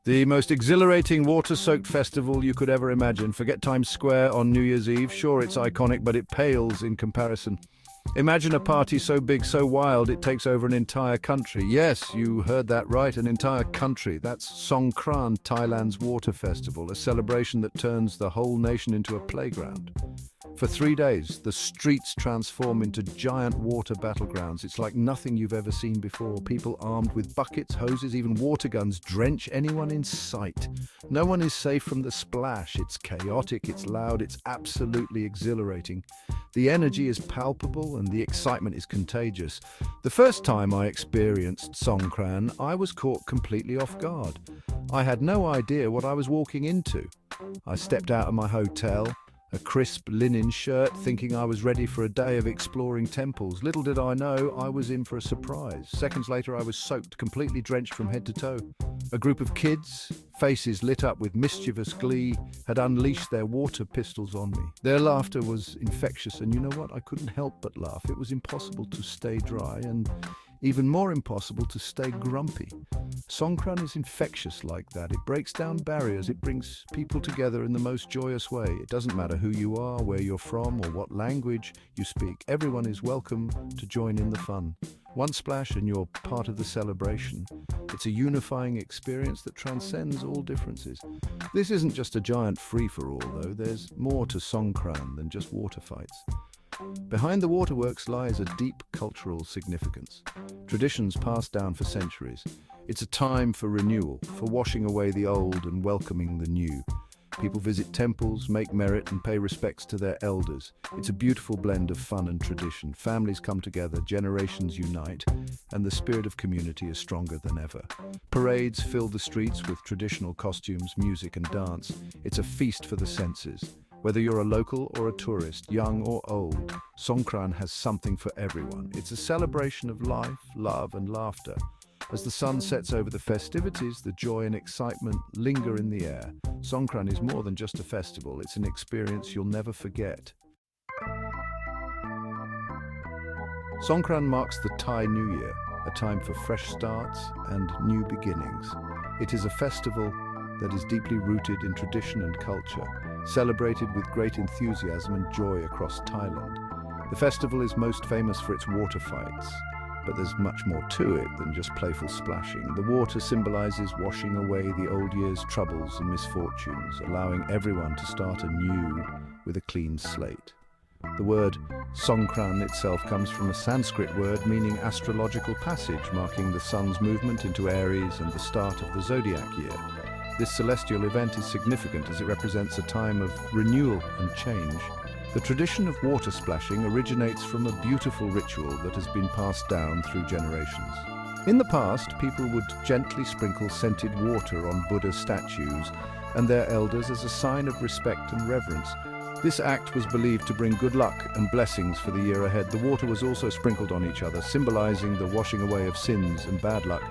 The most exhilarating water-soaked festival you could ever imagine. Forget Times Square on New Year's Eve. Sure, it's iconic, but it pales in comparison. Imagine a party so big, so wild, it takes over an entire country. Yes, you heard that right, an entire country. That's Songkran, Thailand's water festival, a celebration that turns the whole nation into a playground. For 3 days, the streets transform into giant water battlegrounds. It's like nothing you've ever seen before. People armed with buckets, hoses, even water guns drench anyone in sight. No one is safe from the splash. It's chaotic, it's loud, it's absolutely exhilarating. The energy is palpable and the excitement is contagious. The first time I experienced Songkran, I was caught completely off guard. I had no idea what I was walking into. I stepped out of my hotel, a crisp linen shirt, thinking I was ready for a day of exploring temples. Little did I know I was in for a surprise. Seconds later, I was soaked, completely drenched from head to toe. A group of kids, faces lit up with mischievous glee, had unleashed their water pistols on me. Their laughter was infectious, and you know what? I couldn't help but laugh. It was impossible to stay dry, and even more impossible to stay grumpy. Songkran is infectious like that. It breaks down barriers. It brings people together in the most joyous way. It doesn't matter who you are, where you're from, or what language you speak. Everyone is welcome to join in the fun. One splash and you're part of the celebration. It's a unifying experience that transcends all differences. This isn't just a giant free-for-all, though. There's more to Songkran than just water fights. Behind the waterworks lies a deep cultural significance. Traditions passed down for centuries. It's a time for renewal, for washing away the old and welcoming the new. People visit temples, make merit, and pay respects to their elders. It's a beautiful blend of fun and tradition. Families come together, generations unite, and the spirit of community is stronger than ever. Parades fill the streets with traditional costumes, music, and dance. It's a feast for the senses. Whether you're a local or a tourist, young or old, Songkran has something for everyone. It's a celebration of life, love, and laughter. As the sun sets over the festivities, the joy and excitement linger in the air. Songkran is more than just a festival, it's an experience you'll never forget. Songkran marks the Thai New Year, a time for fresh starts and new beginnings. It is a festival that is deeply rooted in tradition and culture, celebrated with great enthusiasm and joy across Thailand. The festival is most famous for its water fights, but there's much more to it than just playful splashing. The water symbolizes washing away the old year's troubles and misfortunes, allowing everyone to start anew with a clean slate. The word Songkran itself comes from a Sanskrit word meaning astrological passage, marking the sun's movement into Aries and the start of the zodiac year. This celestial event is significant as it represents a time of renewal and change. The tradition of water splashing originates from a beautiful ritual that has been passed down through generations. In the past, people would gently sprinkle scented water on Buddha statues and their elders as a sign of respect and reverence. This act was believed to bring good luck and blessings for the year ahead. The water was also sprinkled on each other, symbolizing the washing away of sins and bad luck.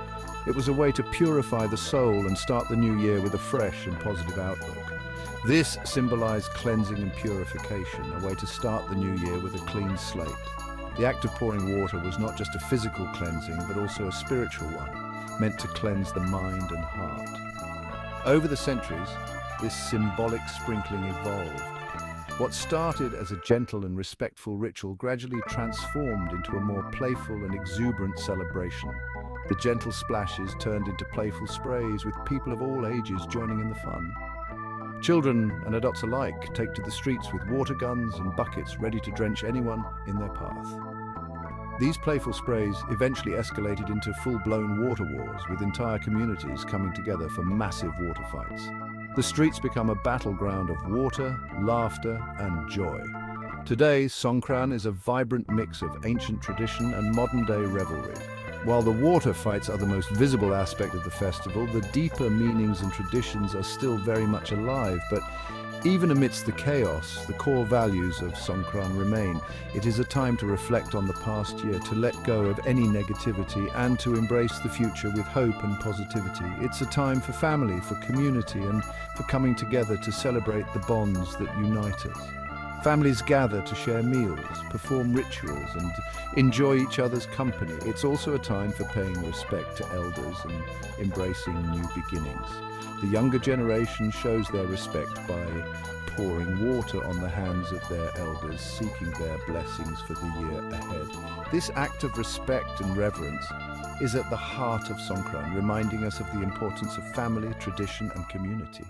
It was a way to purify the soul and start the new year with a fresh and positive outlook. This symbolized cleansing and purification, a way to start the new year with a clean slate. The act of pouring water was not just a physical cleansing, but also a spiritual one, meant to cleanse the mind and heart. Over the centuries, this symbolic sprinkling evolved. What started as a gentle and respectful ritual gradually transformed into a more playful and exuberant celebration. The gentle splashes turned into playful sprays, with people of all ages joining in the fun. Children and adults alike take to the streets with water guns and buckets ready to drench anyone in their path. These playful sprays eventually escalated into full-blown water wars, with entire communities coming together for massive water fights. The streets become a battleground of water, laughter, and joy. Today, Songkran is a vibrant mix of ancient tradition and modern-day revelry. While the water fights are the most visible aspect of the festival, the deeper meanings and traditions are still very much alive. But even amidst the chaos, the core values of Songkran remain. It is a time to reflect on the past year, to let go of any negativity, and to embrace the future with hope and positivity. It's a time for family, for community, and for coming together to celebrate the bonds that unite us. Families gather to share meals, perform rituals, and enjoy each other's company. It's also a time for paying respect to elders and embracing new beginnings. The younger generation shows their respect by pouring water on the hands of their elders, seeking their blessings for the year ahead. This act of respect and reverence is at the heart of Songkran, reminding us of the importance of family, tradition, and community.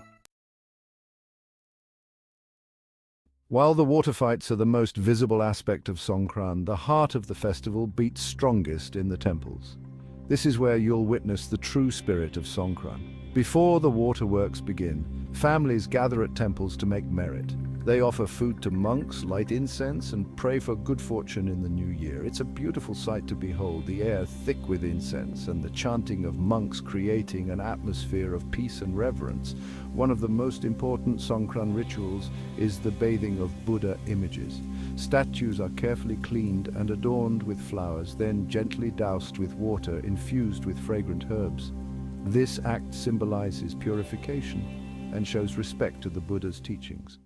While the water fights are the most visible aspect of Songkran, the heart of the festival beats strongest in the temples. This is where you'll witness the true spirit of Songkran. Before the waterworks begin, families gather at temples to make merit. They offer food to monks, light incense, and pray for good fortune in the new year. It's a beautiful sight to behold, the air thick with incense and the chanting of monks creating an atmosphere of peace and reverence. One of the most important Songkran rituals is the bathing of Buddha images. Statues are carefully cleaned and adorned with flowers, then gently doused with water infused with fragrant herbs. This act symbolizes purification and shows respect to the Buddha's teachings.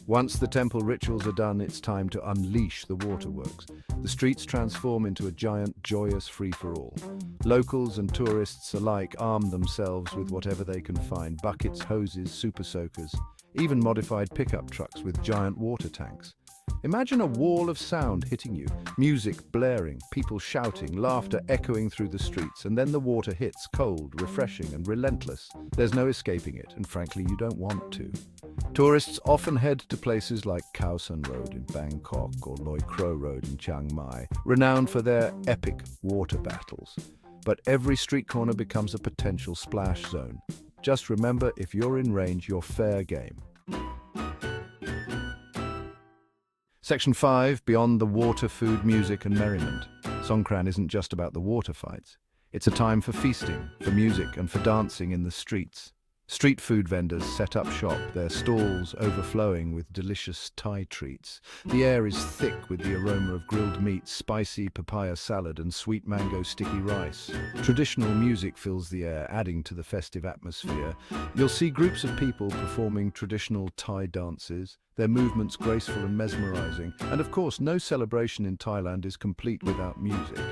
Once the temple rituals are done, it's time to unleash the waterworks. The streets transform into a giant, joyous free-for-all. Locals and tourists alike arm themselves with whatever they can find: buckets, hoses, super soakers, even modified pickup trucks with giant water tanks. Imagine a wall of sound hitting you, music blaring, people shouting, laughter echoing through the streets, and then the water hits, cold, refreshing, and relentless. There's no escaping it, and frankly, you don't want to. Tourists often head to places like Khao San Road in Bangkok or Loi Kro Road in Chiang Mai, renowned for their epic water battles. But every street corner becomes a potential splash zone. Just remember, if you're in range, you're fair game. Section 5, Beyond the Water, Food, Music and Merriment. Songkran isn't just about the water fights. It's a time for feasting, for music and for dancing in the streets. Street food vendors set up shop, their stalls overflowing with delicious Thai treats. The air is thick with the aroma of grilled meat, spicy papaya salad and sweet mango sticky rice. Traditional music fills the air, adding to the festive atmosphere. You'll see groups of people performing traditional Thai dances, their movements graceful and mesmerizing. And of course, no celebration in Thailand is complete without music.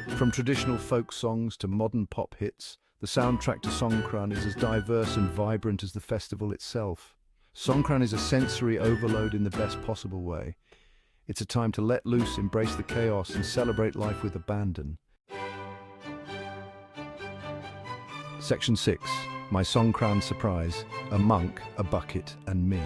From traditional folk songs to modern pop hits, the soundtrack to Songkran is as diverse and vibrant as the festival itself. Songkran is a sensory overload in the best possible way. It's a time to let loose, embrace the chaos, and celebrate life with abandon. Section 6. My Songkran surprise: a monk, a bucket, and me.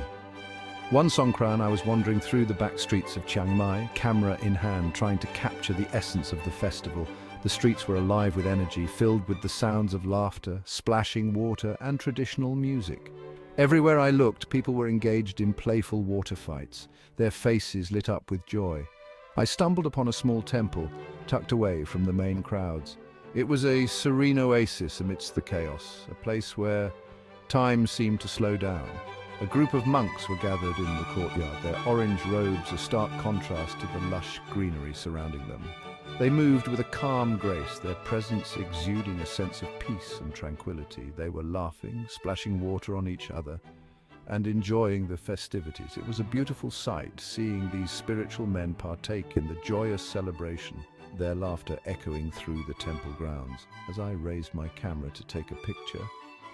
One Songkran, I was wandering through the back streets of Chiang Mai, camera in hand, trying to capture the essence of the festival. The streets were alive with energy, filled with the sounds of laughter, splashing water, and traditional music. Everywhere I looked, people were engaged in playful water fights, their faces lit up with joy. I stumbled upon a small temple, tucked away from the main crowds. It was a serene oasis amidst the chaos, a place where time seemed to slow down. A group of monks were gathered in the courtyard, their orange robes a stark contrast to the lush greenery surrounding them. They moved with a calm grace, their presence exuding a sense of peace and tranquility. They were laughing, splashing water on each other, and enjoying the festivities. It was a beautiful sight, seeing these spiritual men partake in the joyous celebration, their laughter echoing through the temple grounds. As I raised my camera to take a picture,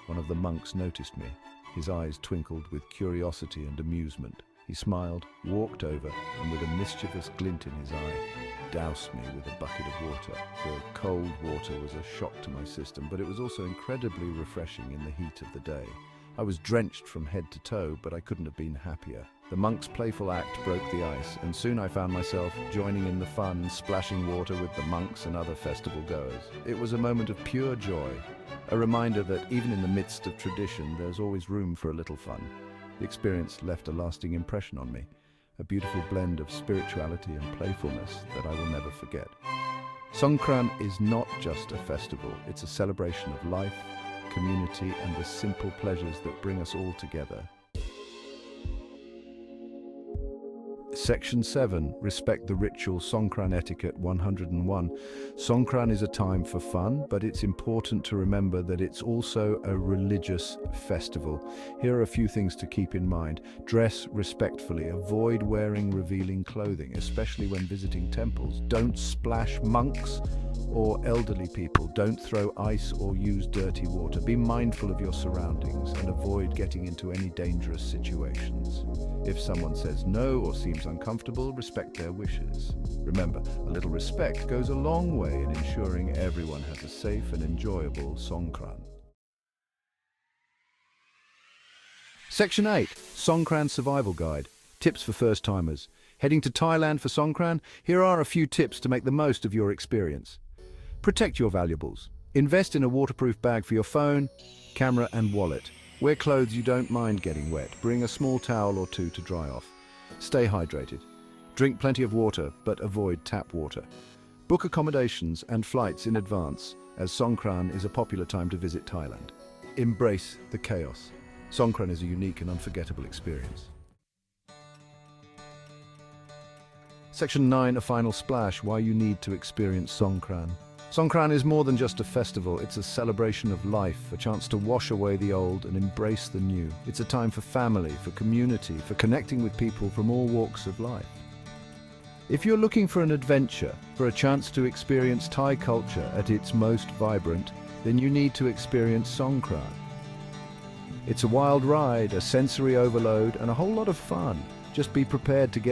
one of the monks noticed me. His eyes twinkled with curiosity and amusement. He smiled, walked over, and with a mischievous glint in his eye, doused me with a bucket of water. The cold water was a shock to my system, but it was also incredibly refreshing in the heat of the day. I was drenched from head to toe, but I couldn't have been happier. The monk's playful act broke the ice, and soon I found myself joining in the fun, splashing water with the monks and other festival goers. It was a moment of pure joy, a reminder that even in the midst of tradition, there's always room for a little fun. The experience left a lasting impression on me, a beautiful blend of spirituality and playfulness that I will never forget. Songkran is not just a festival, it's a celebration of life, community, and the simple pleasures that bring us all together. Section 7. Respect the ritual. Songkran etiquette 101. Songkran is a time for fun, but it's important to remember that it's also a religious festival. Here are a few things to keep in mind. Dress respectfully. Avoid wearing revealing clothing, especially when visiting temples. Don't splash monks or elderly people. Don't throw ice or use dirty water. Be mindful of your surroundings and avoid getting into any dangerous situations. If someone says no or seems uncomfortable, respect their wishes. Remember, a little respect goes a long way in ensuring everyone has a safe and enjoyable Songkran. Section 8. Songkran Survival Guide. Tips for first-timers. Heading to Thailand for Songkran? Here are a few tips to make the most of your experience. Protect your valuables. Invest in a waterproof bag for your phone, camera and wallet. Wear clothes you don't mind getting wet. Bring a small towel or two to dry off. Stay hydrated. Drink plenty of water, but avoid tap water. Book accommodations and flights in advance, as Songkran is a popular time to visit Thailand. Embrace the chaos. Songkran is a unique and unforgettable experience. Section 9. A final splash. Why you need to experience Songkran. Songkran is more than just a festival. It's a celebration of life, a chance to wash away the old and embrace the new. It's a time for family, for community, for connecting with people from all walks of life. If you're looking for an adventure, for a chance to experience Thai culture at its most vibrant, then you need to experience Songkran. It's a wild ride, a sensory overload, and a whole lot of fun. Just be prepared to get